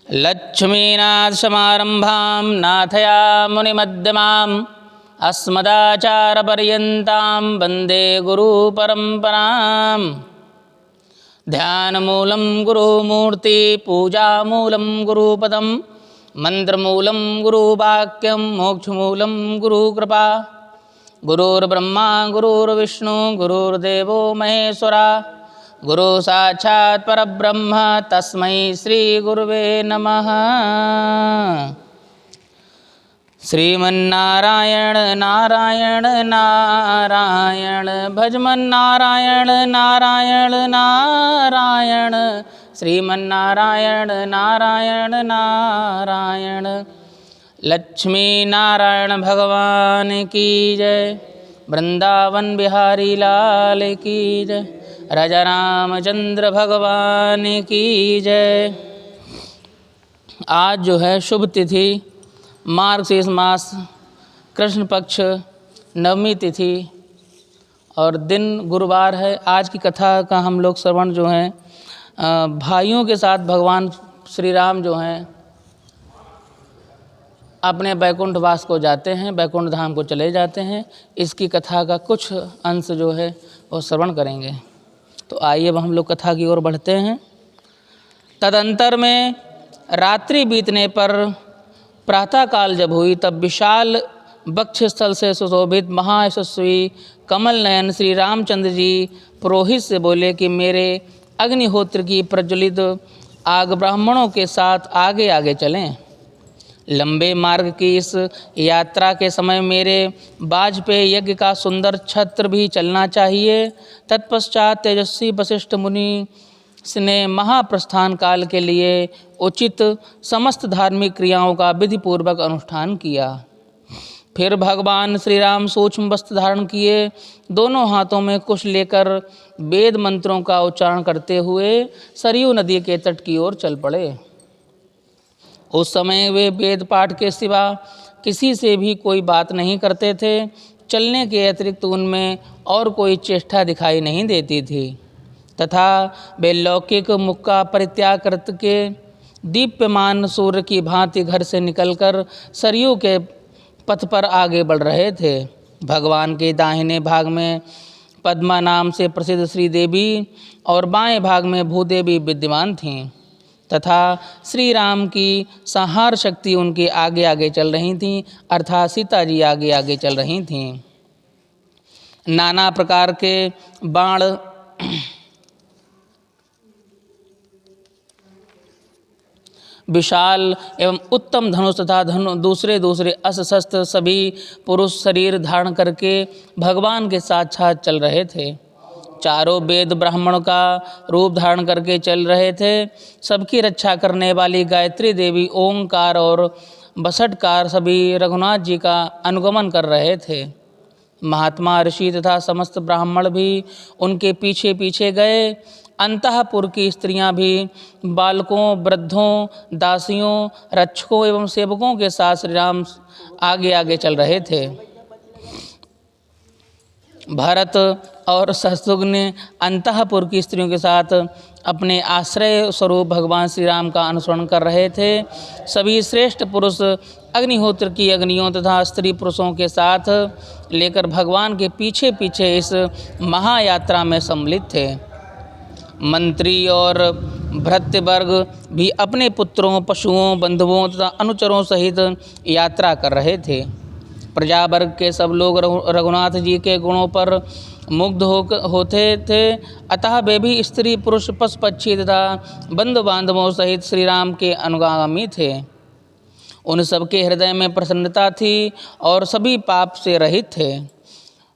लक्ष्मीनाथसमारम्भां नाथयामुनिमध्यमाम् अस्मदाचार्यपर्यन्तां वन्दे गुरुपरम्परां। ध्यानमूलं गुरुमूर्ति पूजामूलं गुरुपदं मन्त्रमूलं गुरुवाक्यं मोक्षमूलं गुरुकृपा। गुरुर्ब्रह्मा गुरुर्विष्णु गुरुर्देवो महेश्वरा गुरु साक्षात् परब्रह्म तस्मै श्री गुरुवे नमः। श्रीमन्नारायण नारायण नारायण भजमन्नारायण नारायण नारायण श्रीमन्नारायण नारायण नारायण। लक्ष्मी नारायण भगवान की जय। वृंदावन बिहारी लाल की जय। राजा रामचंद्र भगवान की जय। आज जो है शुभ तिथि मार्गशीर्ष मास कृष्ण पक्ष नवमी तिथि और दिन गुरुवार है। आज की कथा का हम लोग श्रवण जो है भाइयों के साथ भगवान श्री राम जो हैं अपने बैकुंठ वास को जाते हैं, बैकुंठ धाम को चले जाते हैं। इसकी कथा का कुछ अंश जो है वो श्रवण करेंगे। तो आइए अब हम लोग कथा की ओर बढ़ते हैं। तदंतर में रात्रि बीतने पर प्रातःकाल जब हुई तब विशाल वक्षस्थल से सुशोभित महायशस्वी कमल नयन श्री रामचंद्र जी पुरोहित से बोले कि मेरे अग्निहोत्र की प्रज्वलित आग ब्राह्मणों के साथ आगे आगे चलें। लंबे मार्ग की इस यात्रा के समय मेरे वाजपेयी यज्ञ का सुंदर छत्र भी चलना चाहिए। तत्पश्चात तेजस्वी वशिष्ठ मुनि ने महाप्रस्थान काल के लिए उचित समस्त धार्मिक क्रियाओं का विधिपूर्वक अनुष्ठान किया। फिर भगवान श्री राम सूक्ष्म वस्त्र धारण किए, दोनों हाथों में कुश लेकर वेद मंत्रों का उच्चारण करते हुए सरयू नदी के तट की ओर चल पड़े। उस समय वे वेद पाठ के सिवा किसी से भी कोई बात नहीं करते थे। चलने के अतिरिक्त उनमें और कोई चेष्टा दिखाई नहीं देती थी तथा वे लौकिक मुख का परित्याग करके दीप्यमान सूर्य की भांति घर से निकलकर सरयू के पथ पर आगे बढ़ रहे थे। भगवान के दाहिने भाग में पद्मा नाम से प्रसिद्ध श्री देवी और बाएं भाग में भूदेवी विद्यमान थीं तथा श्री राम की संहार शक्ति उनके आगे आगे चल रही थीं, अर्थात सीता जी आगे आगे चल रही थीं। नाना प्रकार के बाण विशाल एवं उत्तम धनुष तथा दूसरे अस्त्र शस्त्र सभी पुरुष शरीर धारण करके भगवान के साथ साथ चल रहे थे। चारों वेद ब्राह्मण का रूप धारण करके चल रहे थे। सबकी रक्षा करने वाली गायत्री देवी ओंकार और बसटकार सभी रघुनाथ जी का अनुगमन कर रहे थे। महात्मा ऋषि तथा समस्त ब्राह्मण भी उनके पीछे पीछे गए। अंतःपुर की स्त्रियां भी बालकों, वृद्धों, दासियों, रक्षकों एवं सेवकों के साथ श्री राम आगे आगे चल रहे थे। भरत और शत्रुघ्न अंतःपुर की स्त्रियों के साथ अपने आश्रय स्वरूप भगवान श्री राम का अनुसरण कर रहे थे। सभी श्रेष्ठ पुरुष अग्निहोत्र की अग्नियों तथा स्त्री पुरुषों के साथ लेकर भगवान के पीछे पीछे इस महायात्रा में सम्मिलित थे। मंत्री और भृत्यवर्ग भी अपने पुत्रों, पशुओं, बंधुओं तथा अनुचरों सहित यात्रा कर रहे थे। प्रजा वर्ग के सब लोग रघुनाथ जी के गुणों पर मुग्ध होते थे, अतः वे भी स्त्री पुरुष पशु पक्षी तथा बंधु बांधवों सहित श्री राम के अनुगामी थे। उन सबके हृदय में प्रसन्नता थी और सभी पाप से रहित थे।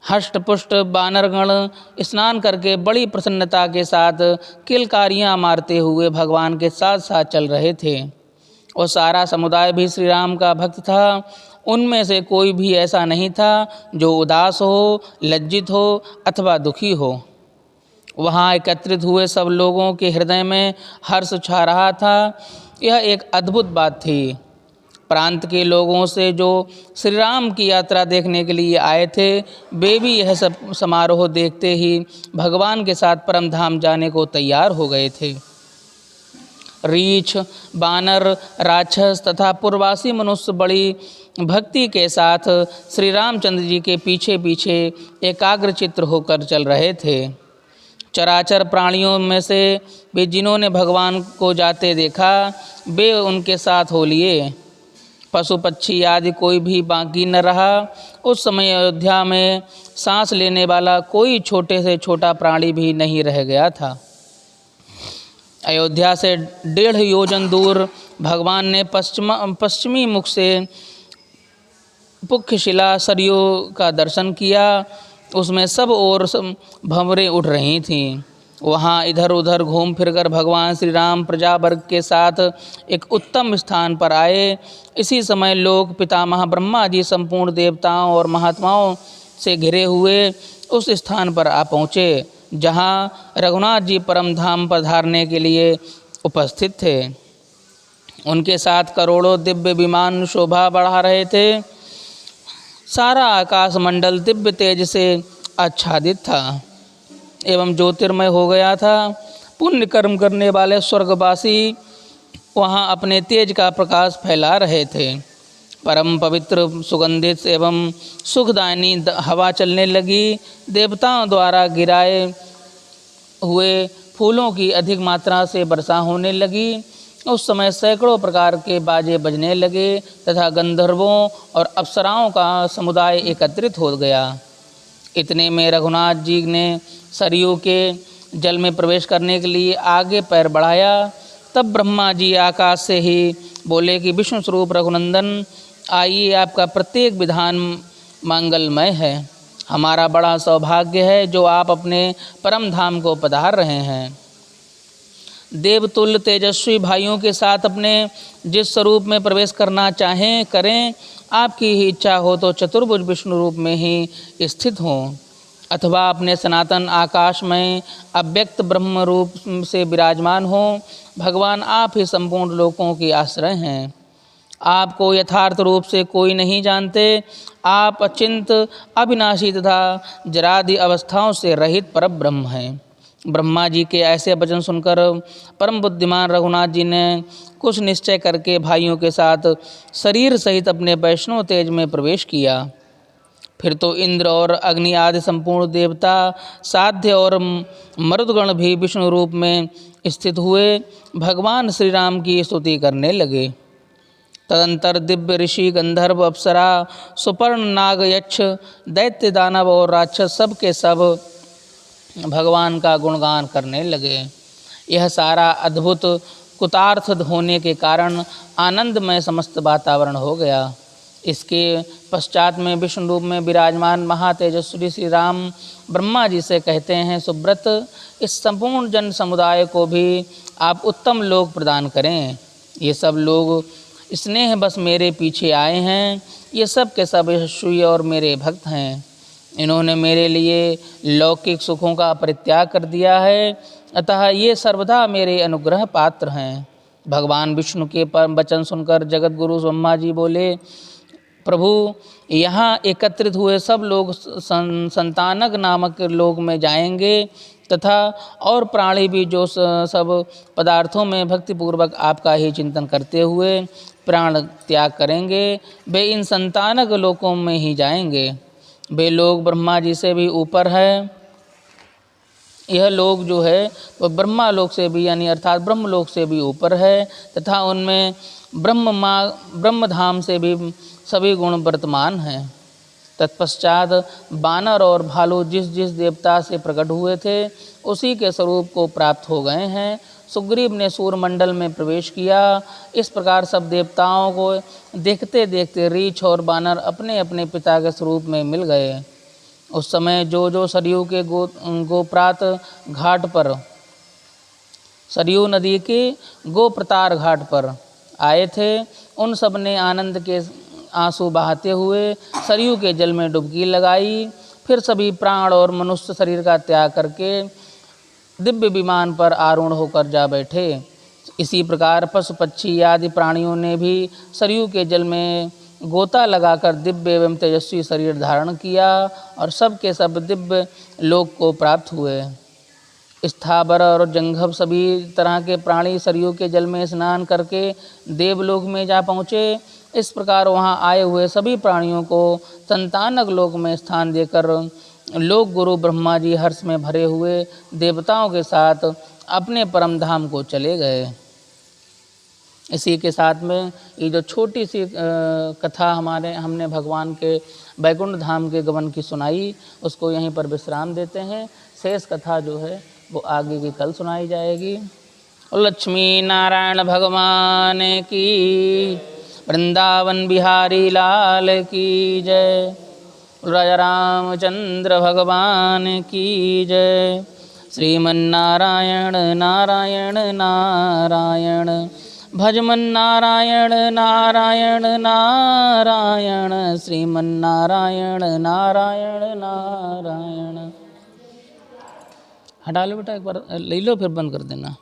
हष्ट पुष्ट बानरगण स्नान करके बड़ी प्रसन्नता के साथ किलकारियाँ मारते हुए भगवान के साथ साथ चल रहे थे। और सारा समुदाय भी श्री राम का भक्त था। उनमें से कोई भी ऐसा नहीं था जो उदास हो, लज्जित हो अथवा दुखी हो। वहाँ एकत्रित हुए सब लोगों के हृदय में हर्ष छा रहा था। यह एक अद्भुत बात थी। प्रांत के लोगों से जो श्री राम की यात्रा देखने के लिए आए थे, वे भी यह सब समारोह देखते ही भगवान के साथ परम धाम जाने को तैयार हो गए थे। रीछ, बानर, राक्षस तथा पूर्ववासी मनुष्य बड़ी भक्ति के साथ श्री रामचंद्र जी के पीछे पीछे एकाग्र चित्त होकर चल रहे थे। चराचर प्राणियों में से भी जिन्होंने भगवान को जाते देखा वे उनके साथ हो लिए। पशु पक्षी आदि कोई भी बाकी न रहा। उस समय अयोध्या में सांस लेने वाला कोई छोटे से छोटा प्राणी भी नहीं रह गया था। अयोध्या से 1.5 योजन दूर भगवान ने पश्चिमी मुख से पुख्यशिला सरयू का दर्शन किया। उसमें सब ओर भंवरें उठ रही थीं। वहाँ इधर उधर घूम फिरकर भगवान श्री राम प्रजा वर्ग के साथ एक उत्तम स्थान पर आए। इसी समय लोक पितामह ब्रह्मा जी संपूर्ण देवताओं और महात्माओं से घिरे हुए उस स्थान पर आ पहुँचे जहाँ रघुनाथ जी परम धाम पधारने के लिए उपस्थित थे। उनके साथ करोड़ों दिव्य विमान शोभा बढ़ा रहे थे। सारा आकाश मंडल दिव्य तेज से आच्छादित था एवं ज्योतिर्मय हो गया था। पुण्य कर्म करने वाले स्वर्गवासी वहाँ अपने तेज का प्रकाश फैला रहे थे। परम पवित्र सुगंधित एवं सुखदायिनी हवा चलने लगी। देवताओं द्वारा गिराए हुए फूलों की अधिक मात्रा से वर्षा होने लगी। उस समय सैकड़ों प्रकार के बाजे बजने लगे तथा गंधर्वों और अप्सराओं का समुदाय एकत्रित हो गया। इतने में रघुनाथ जी ने सरयू के जल में प्रवेश करने के लिए आगे पैर बढ़ाया। तब ब्रह्मा जी आकाश से ही बोले कि विष्णु स्वरूप रघुनंदन, आइए, आपका प्रत्येक विधान मंगलमय है। हमारा बड़ा सौभाग्य है जो आप अपने परम धाम को पधार रहे हैं। देवतुल्य तेजस्वी भाइयों के साथ अपने जिस स्वरूप में प्रवेश करना चाहें करें। आपकी ही इच्छा हो तो चतुर्भुज विष्णु रूप में ही स्थित हों अथवा अपने सनातन आकाश में अव्यक्त ब्रह्म रूप से विराजमान हों। भगवान आप ही संपूर्ण लोकों के आश्रय हैं। आपको यथार्थ रूप से कोई नहीं जानते। आप अचिंत, अविनाशी तथा जरादि अवस्थाओं से रहित परब्रह्म हैं। ब्रह्मा जी के ऐसे वचन सुनकर परम बुद्धिमान रघुनाथ जी ने कुछ निश्चय करके भाइयों के साथ शरीर सहित अपने वैष्णव तेज में प्रवेश किया। फिर तो इंद्र और अग्नि आदि संपूर्ण देवता, साध्य और मरुदगण भी विष्णु रूप में स्थित हुए भगवान श्री राम की स्तुति करने लगे। तदंतर दिव्य ऋषि, गंधर्व, अप्सरा, सुपर्ण, नाग, यक्ष, दैत्य, दानव और राक्षस सब के सब भगवान का गुणगान करने लगे। यह सारा अद्भुत कुतार्थ होने के कारण आनंदमय समस्त वातावरण हो गया। इसके पश्चात में विष्णु रूप में विराजमान महातेजस्वी श्री राम ब्रह्मा जी से कहते हैं, सुब्रत, इस संपूर्ण जन समुदाय को भी आप उत्तम लोक प्रदान करें। ये सब लोग स्नेह बस मेरे पीछे आए हैं। ये सब के सब यशस्वी और मेरे भक्त हैं। इन्होंने मेरे लिए लौकिक सुखों का परित्याग कर दिया है, अतः ये सर्वदा मेरे अनुग्रह पात्र हैं। भगवान विष्णु के परम वचन सुनकर जगत गुरु ब्रह्मा जी बोले, प्रभु, यहाँ एकत्रित हुए सब लोग संतानक नामक लोक में जाएंगे तथा और प्राणी भी जो सब पदार्थों में भक्तिपूर्वक आपका ही चिंतन करते हुए प्राण त्याग करेंगे, वे इन संतानक लोकों में ही जाएंगे। वे लोग ब्रह्मा जी से भी ऊपर है। यह लोक जो है वह ब्रह्मा लोक से भी यानी अर्थात ब्रह्म लोक से भी ऊपर है तथा उनमें ब्रह्म धाम से भी सभी गुण वर्तमान हैं। तत्पश्चात बानर और भालू जिस जिस देवता से प्रकट हुए थे उसी के स्वरूप को प्राप्त हो गए हैं। सुग्रीव ने सूर्यमंडल में प्रवेश किया। इस प्रकार सब देवताओं को देखते देखते रीछ और बानर अपने अपने पिता के स्वरूप में मिल गए। उस समय जो सरयू के गोप्रात घाट पर, सरयू नदी के गोप्रतार घाट पर आए थे, उन सब ने आनंद के आंसू बहाते हुए सरयू के जल में डुबकी लगाई। फिर सभी प्राण और मनुष्य शरीर का त्याग करके दिव्य विमान पर आरूढ़ होकर जा बैठे। इसी प्रकार पशु पक्षी आदि प्राणियों ने भी सरयू के जल में गोता लगाकर दिव्य एवं तेजस्वी शरीर धारण किया और सब के सब दिव्य लोक को प्राप्त हुए। स्थावर और जंघव सभी तरह के प्राणी सरयू के जल में स्नान करके देवलोक में जा पहुँचे। इस प्रकार वहाँ आए हुए सभी प्राणियों को संतानक लोक में स्थान देकर लोक गुरु ब्रह्मा जी हर्ष में भरे हुए देवताओं के साथ अपने परम धाम को चले गए। इसी के साथ में ये जो छोटी सी कथा हमने भगवान के बैकुंठ धाम के गमन की सुनाई, उसको यहीं पर विश्राम देते हैं। शेष कथा जो है वो आगे की कल सुनाई जाएगी। लक्ष्मी नारायण भगवान की, वृंदावन बिहारी लाल की जय, राजा रामचंद्र भगवान की जय। श्रीमन्नारायण नारायण नारायण, भजमन नारायण नारायण नारायण, श्रीमन्नारायण नारायण नारायण। हटा लो बेटा, एक बार ले लो फिर बंद कर देना।